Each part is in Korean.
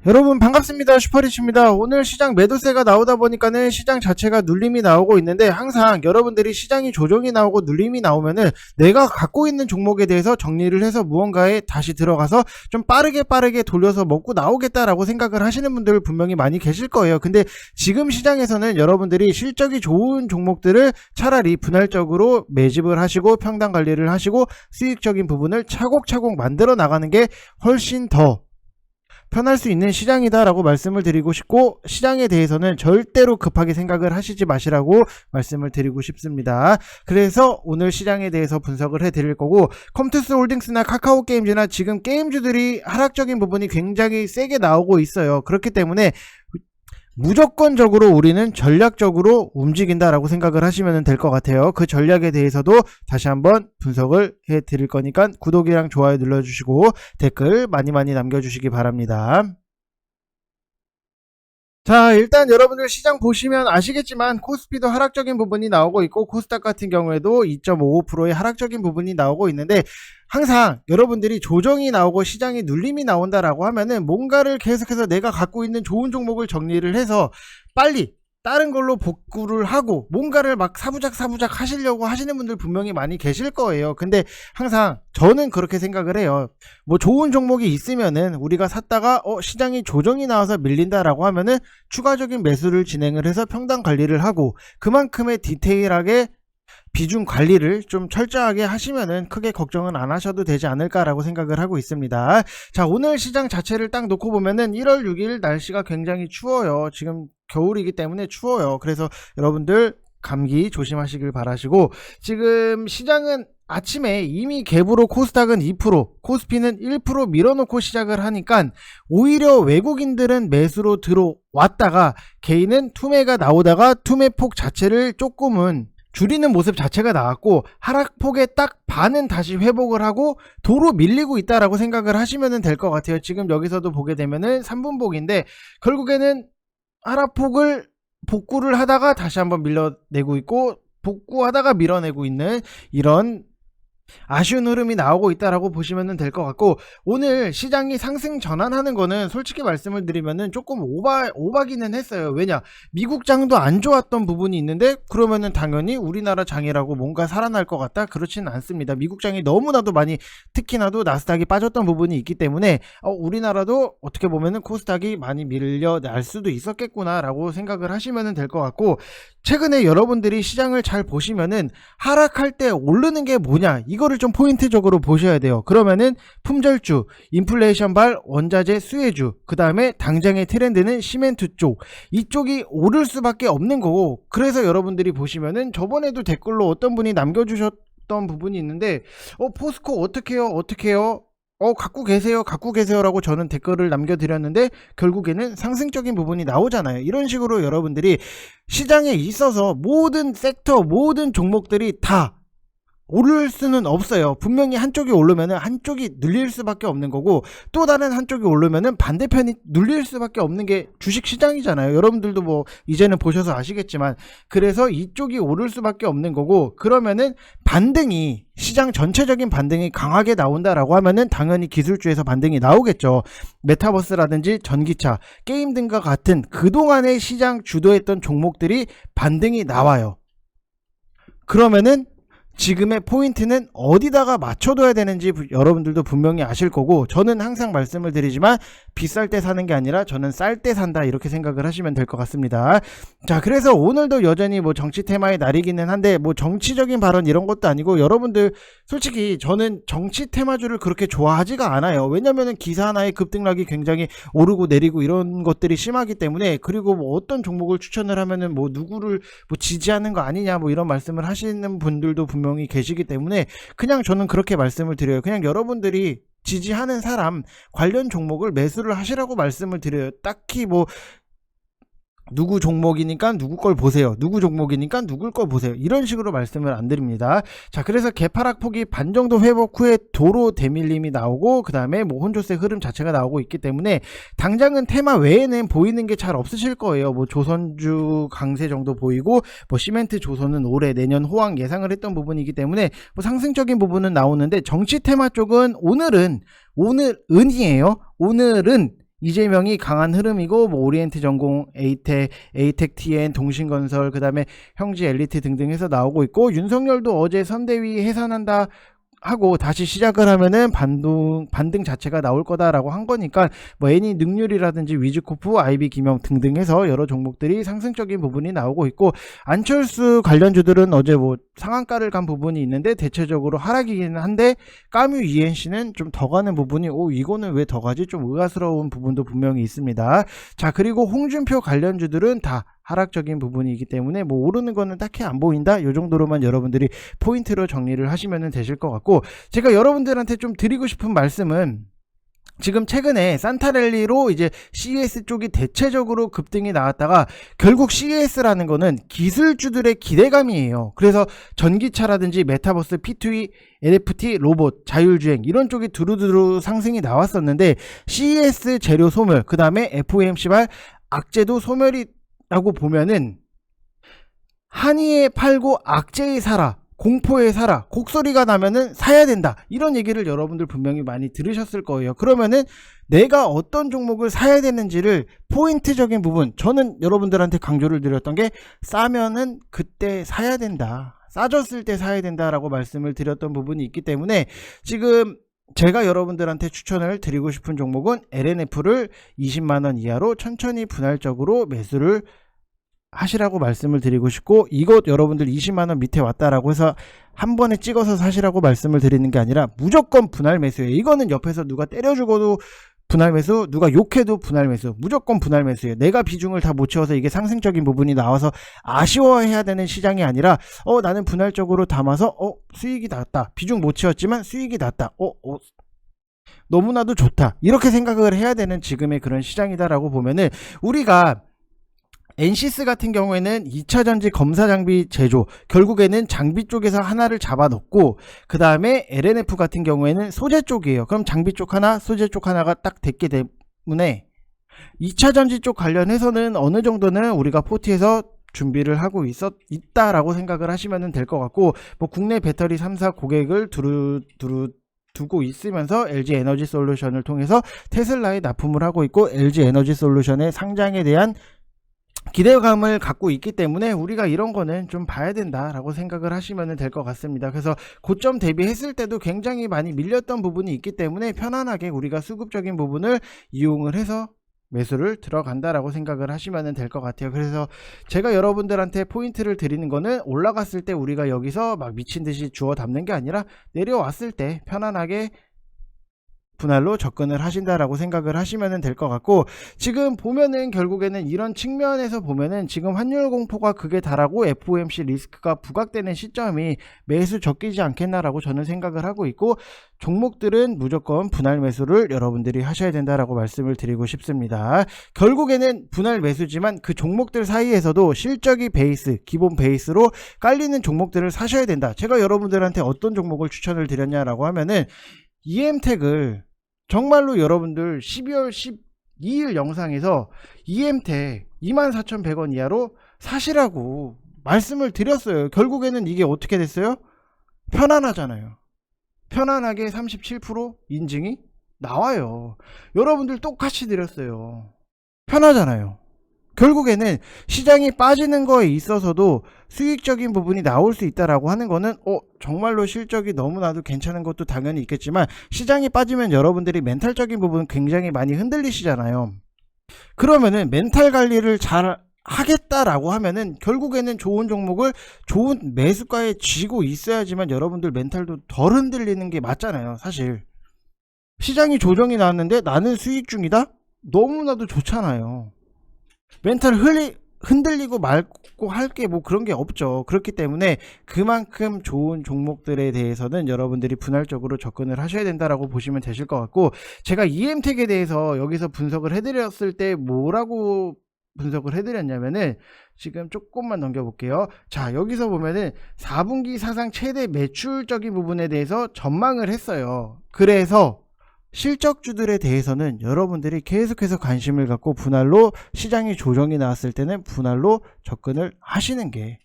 여러분 반갑습니다. 슈퍼리치입니다. 오늘 시장 매도세가 나오다 보니까는 시장 자체가 눌림이 나오고 있는데, 항상 여러분들이 시장이 조정이 나오고 눌림이 나오면은 내가 갖고 있는 종목에 대해서 정리를 해서 무언가에 다시 들어가서 좀 빠르게 돌려서 먹고 나오겠다라고 생각을 하시는 분들 분명히 많이 계실 거예요. 근데 지금 시장에서는 여러분들이 실적이 좋은 종목들을 차라리 분할적으로 매집을 하시고 평단 관리를 하시고 수익적인 부분을 차곡차곡 만들어 나가는 게 훨씬 더 편할 수 있는 시장이다 라고 말씀을 드리고 싶고, 시장에 대해서는 절대로 급하게 생각을 하시지 마시라고 말씀을 드리고 싶습니다. 그래서 오늘 시장에 대해서 분석을 해 드릴 거고, 컴투스 홀딩스나 카카오 게임즈나 지금 게임주들이 하락적인 부분이 굉장히 세게 나오고 있어요. 그렇기 때문에 무조건적으로 우리는 전략적으로 움직인다라고 생각을 하시면 될 것 같아요. 그 전략에 대해서도 다시 한번 분석을 해 드릴 거니까 구독이랑 좋아요 눌러주시고 댓글 많이 남겨주시기 바랍니다. 자, 일단 여러분들 시장 보시면 아시겠지만 코스피도 하락적인 부분이 나오고 있고, 코스닥 같은 경우에도 2.55%의 하락적인 부분이 나오고 있는데, 항상 여러분들이 조정이 나오고 시장이 눌림이 나온다라고 하면은 뭔가를 계속해서 내가 갖고 있는 좋은 종목을 정리를 해서 빨리 다른 걸로 복구를 하고 뭔가를 막 사부작 하시려고 하시는 분들 분명히 많이 계실 거예요. 근데 항상 저는 그렇게 생각을 해요. 뭐 좋은 종목이 있으면은 우리가 샀다가 시장이 조정이 나와서 밀린다라고 하면은 추가적인 매수를 진행을 해서 평단 관리를 하고, 그만큼의 디테일하게 비중 관리를 좀 철저하게 하시면은 크게 걱정은 안 하셔도 되지 않을까라고 생각을 하고 있습니다. 자, 오늘 시장 자체를 딱 놓고 보면은 1월 6일 날씨가 굉장히 추워요. 지금 겨울이기 때문에 추워요. 그래서 여러분들 감기 조심하시길 바라시고, 지금 시장은 아침에 이미 갭으로 코스닥은 2%, 코스피는 1% 밀어놓고 시작을 하니까 오히려 외국인들은 매수로 들어왔다가 개인은 투매가 나오다가 투매폭 자체를 조금은 줄이는 모습 자체가 나왔고, 하락폭의 딱 반은 다시 회복을 하고 도로 밀리고 있다라고 생각을 하시면 될 것 같아요. 지금 여기서도 보게 되면은 3분복인데 결국에는 하락폭을 복구를 하다가 다시 한번 밀어내고 있고, 복구하다가 밀어내고 있는 이런 아쉬운 흐름이 나오고 있다라고 보시면 될 것 같고, 오늘 시장이 상승 전환하는 거는 솔직히 말씀을 드리면은 조금 오바기는 했어요. 왜냐, 미국 장도 안 좋았던 부분이 있는데 그러면은 당연히 우리나라 장이라고 뭔가 살아날 것 같다? 그렇지는 않습니다. 미국 장이 너무나도 많이, 특히나도 나스닥이 빠졌던 부분이 있기 때문에 우리나라도 어떻게 보면은 코스닥이 많이 밀려날 수도 있었겠구나 라고 생각을 하시면 될 것 같고, 최근에 여러분들이 시장을 잘 보시면은 하락할 때 오르는 게 뭐냐, 이거를 좀 포인트적으로 보셔야 돼요. 그러면은 품절주, 인플레이션발, 원자재 수혜주, 그 다음에 당장의 트렌드는 시멘트 쪽, 이쪽이 오를 수밖에 없는 거고, 그래서 여러분들이 보시면은 저번에도 댓글로 어떤 분이 남겨주셨던 부분이 있는데, 포스코 어떻게요 갖고 계세요 라고 저는 댓글을 남겨드렸는데 결국에는 상승적인 부분이 나오잖아요. 이런 식으로 여러분들이 시장에 있어서 모든 섹터, 모든 종목들이 다 오를 수는 없어요. 분명히 한쪽이 오르면은 한쪽이 눌릴 수밖에 없는 거고, 또 다른 한쪽이 오르면은 반대편이 눌릴 수밖에 없는 게 주식 시장이잖아요. 여러분들도 뭐 이제는 보셔서 아시겠지만, 그래서 이쪽이 오를 수밖에 없는 거고, 그러면은 반등이, 시장 전체적인 반등이 강하게 나온다라고 하면은 당연히 기술주에서 반등이 나오겠죠. 메타버스라든지 전기차, 게임 등과 같은 그동안의 시장 주도했던 종목들이 반등이 나와요. 그러면은 지금의 포인트는 어디다가 맞춰둬야 되는지 여러분들도 분명히 아실 거고, 저는 항상 말씀을 드리지만 비쌀 때 사는 게 아니라 저는 쌀 때 산다, 이렇게 생각을 하시면 될 것 같습니다. 자, 그래서 오늘도 여전히 뭐 정치 테마의 날이기는 한데, 뭐 정치적인 발언 이런 것도 아니고, 여러분들 솔직히 저는 정치 테마주를 그렇게 좋아하지가 않아요. 왜냐면은 기사 하나의 급등락이 굉장히 오르고 내리고 이런 것들이 심하기 때문에, 그리고 뭐 어떤 종목을 추천을 하면은 뭐 누구를 뭐 지지하는 거 아니냐, 뭐 이런 말씀을 하시는 분들도 분명히 계시기 때문에 그냥 저는 그렇게 말씀을 드려요. 그냥 여러분들이 지지하는 사람 관련 종목을 매수를 하시라고 말씀을 드려요. 딱히 뭐 누구 종목이니까 누구 걸 보세요, 누구 종목이니까 누구 걸 보세요, 이런 식으로 말씀을 안 드립니다. 자, 그래서 개파락폭이 반 정도 회복 후에 도로 대밀림이 나오고, 그 다음에 뭐 혼조세 흐름 자체가 나오고 있기 때문에 당장은 테마 외에는 보이는 게 잘 없으실 거예요. 뭐 조선주 강세 정도 보이고, 뭐 시멘트 조선은 올해 내년 호황 예상을 했던 부분이기 때문에 뭐 상승적인 부분은 나오는데, 정치 테마 쪽은 오늘은이에요. 오늘은 이재명이 강한 흐름이고 뭐 오리엔트 전공, 에이텍 TN, 동신건설, 그 다음에 형지 엘리트 등등 해서 나오고 있고, 윤석열도 어제 선대위 해산한다 하고 다시 시작을 하면은 반등 자체가 나올 거다라고 한 거니까, 뭐 애니 능률이라든지 위즈코프, 아이비 김영 등등 해서 여러 종목들이 상승적인 부분이 나오고 있고, 안철수 관련주들은 어제 뭐 상한가를 간 부분이 있는데 대체적으로 하락이긴 한데, 까뮤 ENC는 좀 더 가는 부분이, 이거는 왜 더 가지? 좀 의아스러운 부분도 분명히 있습니다. 자, 그리고 홍준표 관련주들은 다 하락적인 부분이기 때문에 뭐 오르는 거는 딱히 안 보인다, 요 정도로만 여러분들이 포인트로 정리를 하시면 되실 것 같고, 제가 여러분들한테 좀 드리고 싶은 말씀은, 지금 최근에 산타랠리로 이제 CES 쪽이 대체적으로 급등이 나왔다가 결국 CES라는 거는 기술주들의 기대감이에요. 그래서 전기차라든지 메타버스, P2E, NFT, 로봇, 자율주행 이런 쪽이 두루두루 상승이 나왔었는데, CES 재료 소멸, 그 다음에 FOMC발 악재도 소멸이 라고 보면은, 한의에 팔고 악재에 사라, 공포에 사라, 곡소리가 나면은 사야 된다, 이런 얘기를 여러분들 분명히 많이 들으셨을 거예요. 그러면은 내가 어떤 종목을 사야 되는지를 포인트적인 부분, 저는 여러분들한테 강조를 드렸던 게, 싸면은 그때 사야 된다, 싸졌을 때 사야 된다라고 말씀을 드렸던 부분이 있기 때문에, 지금 제가 여러분들한테 추천을 드리고 싶은 종목은 LNF를 20만원 이하로 천천히 분할적으로 매수를 하시라고 말씀을 드리고 싶고, 이것 여러분들 20만원 밑에 왔다라고 해서 한 번에 찍어서 사시라고 말씀을 드리는 게 아니라 무조건 분할 매수예요. 이거는 옆에서 누가 때려 죽어도 분할 매수, 누가 욕해도 분할 매수, 무조건 분할 매수예요. 내가 비중을 다 못 채워서 이게 상승적인 부분이 나와서 아쉬워해야 되는 시장이 아니라, 나는 분할적으로 담아서 수익이 났다, 비중 못 채웠지만 수익이 났다, 너무나도 좋다, 이렇게 생각을 해야 되는 지금의 그런 시장이다라고 보면은, 우리가 엔시스 같은 경우에는 2차전지 검사 장비 제조, 결국에는 장비 쪽에서 하나를 잡아놓고, 그 다음에 LNF 같은 경우에는 소재 쪽이에요. 그럼 장비 쪽 하나, 소재 쪽 하나가 딱 됐기 때문에 2차전지 쪽 관련해서는 어느 정도는 우리가 포트에서 준비를 하고 있다라고 생각을 하시면 될 것 같고, 뭐 국내 배터리 3사 고객을 두고 있으면서 LG 에너지 솔루션을 통해서 테슬라에 납품을 하고 있고, LG 에너지 솔루션의 상장에 대한 기대감을 갖고 있기 때문에 우리가 이런 거는 좀 봐야 된다라고 생각을 하시면 될 것 같습니다. 그래서 고점 대비했을 때도 굉장히 많이 밀렸던 부분이 있기 때문에 편안하게 우리가 수급적인 부분을 이용을 해서 매수를 들어간다라고 생각을 하시면 될 것 같아요. 그래서 제가 여러분들한테 포인트를 드리는 거는, 올라갔을 때 우리가 여기서 막 미친 듯이 주워 담는 게 아니라, 내려왔을 때 편안하게 분할로 접근을 하신다라고 생각을 하시면 될 것 같고, 지금 보면은 결국에는 이런 측면에서 보면은 지금 환율 공포가 극에 달하고 FOMC 리스크가 부각되는 시점이 매수 적기지 않겠나라고 저는 생각을 하고 있고, 종목들은 무조건 분할 매수를 여러분들이 하셔야 된다라고 말씀을 드리고 싶습니다. 결국에는 분할 매수지만 그 종목들 사이에서도 실적이 베이스, 기본 베이스로 깔리는 종목들을 사셔야 된다. 제가 여러분들한테 어떤 종목을 추천을 드렸냐라고 하면은, EM텍을 정말로 여러분들 12월 12일 영상에서 EM텍 24,100원 이하로 사시라고 말씀을 드렸어요. 결국에는 이게 어떻게 됐어요? 편안하잖아요. 편안하게 37% 인증이 나와요. 여러분들 똑같이 드렸어요. 편하잖아요. 결국에는 시장이 빠지는 거에 있어서도 수익적인 부분이 나올 수 있다라고 하는 거는, 정말로 실적이 너무나도 괜찮은 것도 당연히 있겠지만, 시장이 빠지면 여러분들이 멘탈적인 부분 굉장히 많이 흔들리시잖아요. 그러면은 멘탈 관리를 잘 하겠다라고 하면은 결국에는 좋은 종목을 좋은 매수가에 쥐고 있어야지만 여러분들 멘탈도 덜 흔들리는 게 맞잖아요. 사실 시장이 나왔는데 나는 수익 중이다? 너무나도 좋잖아요. 멘탈 흔들리고 말고 할 게 뭐 그런 게 없죠. 그렇기 때문에 그만큼 좋은 종목들에 대해서는 여러분들이 분할적으로 접근을 하셔야 된다라고 보시면 되실 것 같고, 제가 EM텍에 대해서 여기서 분석을 해드렸을 때 뭐라고 분석을 해드렸냐면은, 지금 조금만 넘겨볼게요. 자, 여기서 보면은 4분기 사상 최대 매출적인 부분에 대해서 전망을 했어요. 그래서 실적주들에 대해서는 여러분들이 계속해서 관심을 갖고 분할로, 시장이 조정이 나왔을 때는 분할로 접근을 하시는 게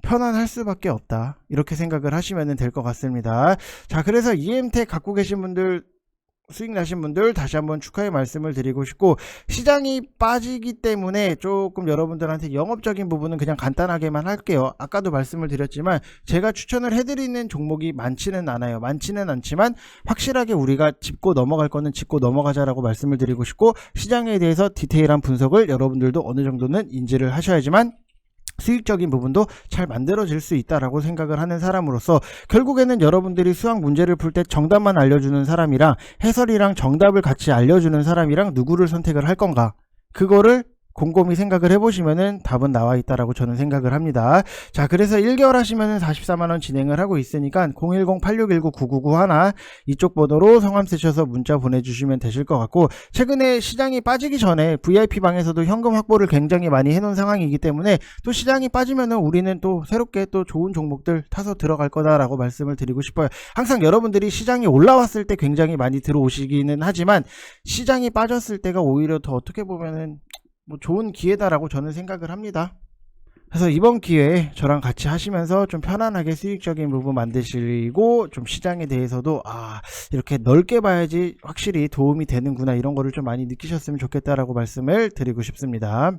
편안할 수밖에 없다, 이렇게 생각을 하시면 될 것 같습니다. 자, 그래서 EM텍 갖고 계신 분들 수익 나신 분들 다시 한번 축하의 말씀을 드리고 싶고, 시장이 빠지기 때문에 조금 여러분들한테 영업적인 부분은 그냥 간단하게만 할게요. 아까도 말씀을 드렸지만 제가 추천을 해드리는 종목이 많지는 않아요. 많지는 않지만 확실하게 우리가 짚고 넘어갈 거는 짚고 넘어가자라고 말씀을 드리고 싶고, 시장에 대해서 디테일한 분석을 여러분들도 어느 정도는 인지를 하셔야지만 수익적인 부분도 잘 만들어질 수 있다라고 생각을 하는 사람으로서, 결국에는 여러분들이 수학 문제를 풀 때 정답만 알려주는 사람이랑 해설이랑 정답을 같이 알려주는 사람이랑 누구를 선택을 할 건가, 그거를 곰곰이 생각을 해보시면은 답은 나와 있다라고 저는 생각을 합니다. 자, 그래서 1개월 하시면은 44만원 진행을 하고 있으니까 010-8619-9991 이쪽 번호로 성함 쓰셔서 문자 보내주시면 되실 것 같고, 최근에 시장이 빠지기 전에 VIP 방에서도 현금 확보를 굉장히 많이 해놓은 상황이기 때문에 또 시장이 빠지면은 우리는 또 새롭게 또 좋은 종목들 타서 들어갈 거다라고 말씀을 드리고 싶어요. 항상 여러분들이 시장이 올라왔을 때 굉장히 많이 들어오시기는 하지만 시장이 빠졌을 때가 오히려 더 어떻게 보면은 좋은 기회다라고 저는 생각을 합니다. 그래서 이번 기회에 저랑 같이 하시면서 좀 편안하게 수익적인 부분 만드시고, 좀 시장에 대해서도 이렇게 넓게 봐야지 확실히 도움이 되는구나, 이런 거를 좀 많이 느끼셨으면 좋겠다라고 말씀을 드리고 싶습니다.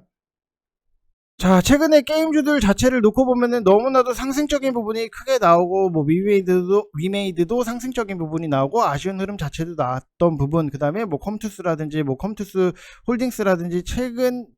자, 최근에 게임주들 자체를 놓고 보면은 너무나도 상승적인 부분이 크게 나오고, 위메이드도 상승적인 부분이 나오고, 아쉬운 흐름 자체도 나왔던 부분, 그 다음에 컴투스라든지 컴투스 홀딩스라든지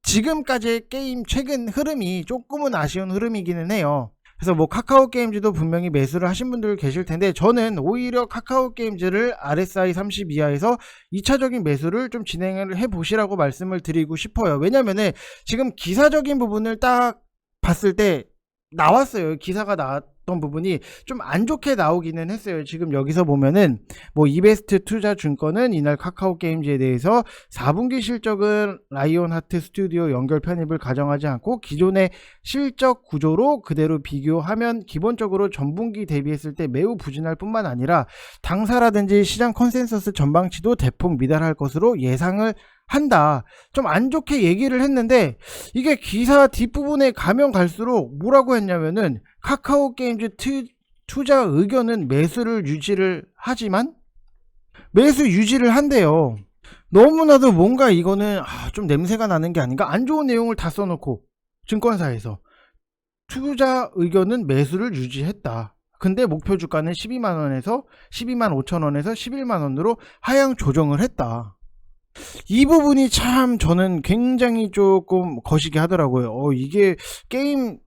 지금까지의 게임 최근 흐름이 조금은 아쉬운 흐름이기는 해요. 그래서 카카오 게임즈도 분명히 매수를 하신 분들 계실 텐데, 저는 오히려 카카오 게임즈를 RSI 30 이하에서 2차적인 매수를 좀 진행을 해 보시라고 말씀을 드리고 싶어요. 왜냐면은 지금 기사적인 부분을 딱 봤을 때 나왔어요. 기사가 나왔던 부분이 좀 안 좋게 나오기는 했어요. 지금 여기서 보면은 이베스트 투자증권은 이날 카카오 게임즈에 대해서 4분기 실적은 라이온하트 스튜디오 연결 편입을 가정하지 않고 기존의 실적 구조로 그대로 비교하면 기본적으로 전분기 대비했을 때 매우 부진할 뿐만 아니라 당사라든지 시장 컨센서스 전망치도 대폭 미달할 것으로 예상을 한다. 좀 안 좋게 얘기를 했는데, 이게 기사 뒷부분에 가면 갈수록 뭐라고 했냐면은 카카오 게임즈 투자 의견은 매수를 유지를 하지만 매수 유지를 한대요. 너무나도 뭔가 이거는 좀 냄새가 나는 게 아닌가. 안 좋은 내용을 다 써놓고 증권사에서 투자 의견은 매수를 유지했다. 근데 목표 주가는 12만원에서 12만 5천원에서 11만원으로 하향 조정을 했다. 이 부분이 참 저는 굉장히 조금 거시기 하더라고요. 이게 게임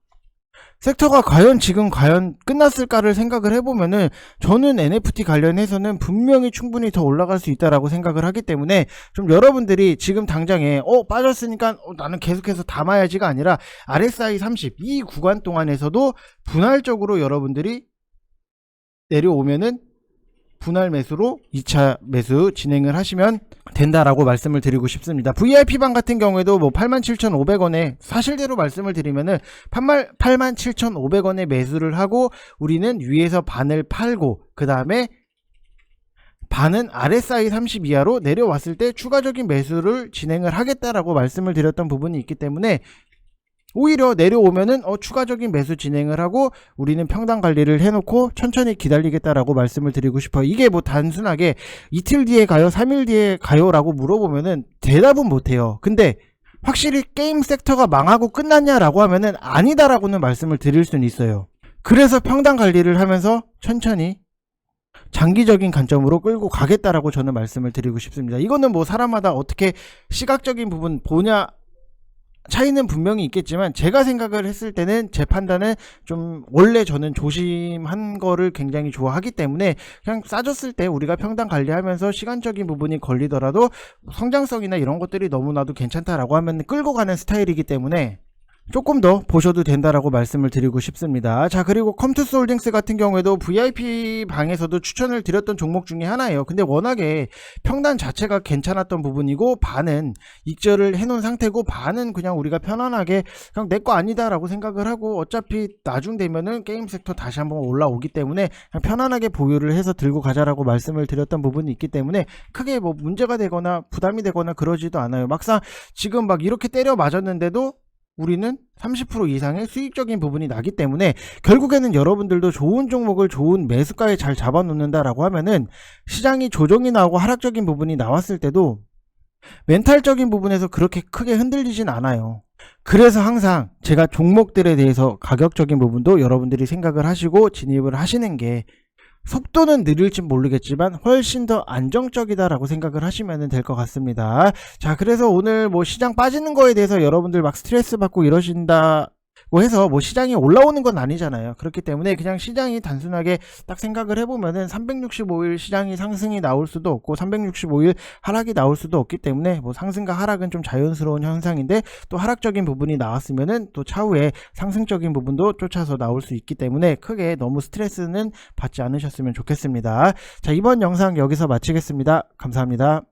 섹터가 지금 과연 끝났을까를 생각을 해보면은, 저는 NFT 관련해서는 분명히 충분히 더 올라갈 수 있다라고 생각을 하기 때문에, 좀 여러분들이 지금 당장에 빠졌으니까 나는 계속해서 담아야지가 아니라 RSI 30 이 구간 동안에서도 분할적으로 여러분들이 내려오면은 분할 매수로 2차 매수 진행을 하시면 된다라고 말씀을 드리고 싶습니다. VIP방 같은 경우에도 87,500원에 사실대로 말씀을 드리면은 87,500원에 매수를 하고, 우리는 위에서 반을 팔고 그 다음에 반은 RSI 30 이하로 내려왔을 때 추가적인 매수를 진행을 하겠다라고 말씀을 드렸던 부분이 있기 때문에, 오히려 내려오면은 추가적인 매수 진행을 하고 우리는 평단 관리를 해놓고 천천히 기다리겠다라고 말씀을 드리고 싶어요. 이게 단순하게 이틀 뒤에 가요, 3일 뒤에 가요 라고 물어보면은 대답은 못해요. 근데 확실히 게임 섹터가 망하고 끝났냐라고 하면은 아니다라고는 말씀을 드릴 수는 있어요. 그래서 평단 관리를 하면서 천천히 장기적인 관점으로 끌고 가겠다라고 저는 말씀을 드리고 싶습니다. 이거는 사람마다 어떻게 시각적인 부분 보냐 차이는 분명히 있겠지만, 제가 생각을 했을 때는 제 판단은 좀 원래 저는 조심한 거를 굉장히 좋아하기 때문에, 그냥 싸졌을 때 우리가 평단 관리하면서 시간적인 부분이 걸리더라도 성장성이나 이런 것들이 너무나도 괜찮다라고 하면 끌고 가는 스타일이기 때문에 조금 더 보셔도 된다라고 말씀을 드리고 싶습니다. 자, 그리고 컴투스 홀딩스 같은 경우에도 VIP 방에서도 추천을 드렸던 종목 중에 하나예요. 근데 워낙에 평단 자체가 괜찮았던 부분이고, 반은 익절을 해놓은 상태고, 반은 그냥 우리가 편안하게 그냥 내 거 아니다 라고 생각을 하고, 어차피 나중 되면은 게임 섹터 다시 한번 올라오기 때문에 그냥 편안하게 보유를 해서 들고 가자라고 말씀을 드렸던 부분이 있기 때문에 크게 문제가 되거나 부담이 되거나 그러지도 않아요. 막상 지금 이렇게 때려 맞았는데도 우리는 30% 이상의 수익적인 부분이 나기 때문에 결국에는 여러분들도 좋은 종목을 좋은 매수가에 잘 잡아놓는다라고 하면은 시장이 조정이 나오고 하락적인 부분이 나왔을 때도 멘탈적인 부분에서 그렇게 크게 흔들리진 않아요. 그래서 항상 제가 종목들에 대해서 가격적인 부분도 여러분들이 생각을 하시고 진입을 하시는 게 속도는 느릴지 모르겠지만 훨씬 더 안정적이다라고 생각을 하시면 될 것 같습니다. 자, 그래서 오늘 뭐 시장 빠지는 거에 대해서 여러분들 막 스트레스 받고 이러신다고 해서 뭐 시장이 올라오는 건 아니잖아요. 그렇기 때문에 그냥 시장이 단순하게 딱 생각을 해보면은 365일 시장이 상승이 나올 수도 없고 365일 하락이 나올 수도 없기 때문에 뭐 상승과 하락은 좀 자연스러운 현상인데 또 하락적인 부분이 나왔으면은 또 차후에 상승적인 부분도 쫓아서 나올 수 있기 때문에 크게 너무 스트레스는 받지 않으셨으면 좋겠습니다. 자, 이번 영상 여기서 마치겠습니다. 감사합니다.